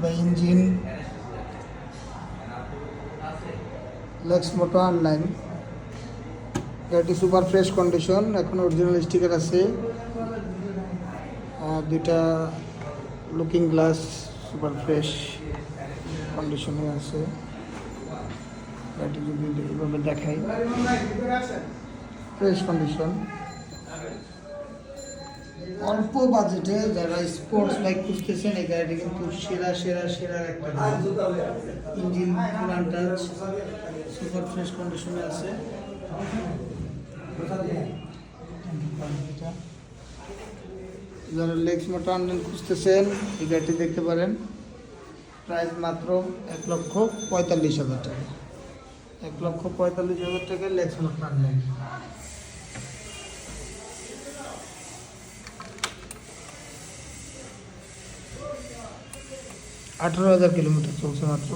বা ইঞ্জিন লেক্স মোটো অনলাইন। গাড়িটি super fresh condition, এখন অরিজিনাল স্টিকার আছে। দুইটা লুকিং গ্লাস সুপার ফ্রেশ কন্ডিশনে আছে। গাড়িটি যদি এইভাবে দেখাই, ফ্রেশ কন্ডিশন। অল্প বাজেটে যারা স্পোর্টস বাইক খুঁজতেছেন এই গাড়িটি কিন্তু সেরা সেরা সেরা একটা গাড়ি। ইঞ্জিন পুরান টাচ, সুপার ফ্রেশ কন্ডিশনে আছে। যারা লেক্স মোটো অনলাইন খুঁজতেছেন এই গাড়িটি দেখতে পারেন। প্রাইস মাত্র 1,45,000 টাকা। 1,45,000 টাকা লেক্স মোটো অনলাইন। 18,000 কিলোমিটার চলছে মাত্র।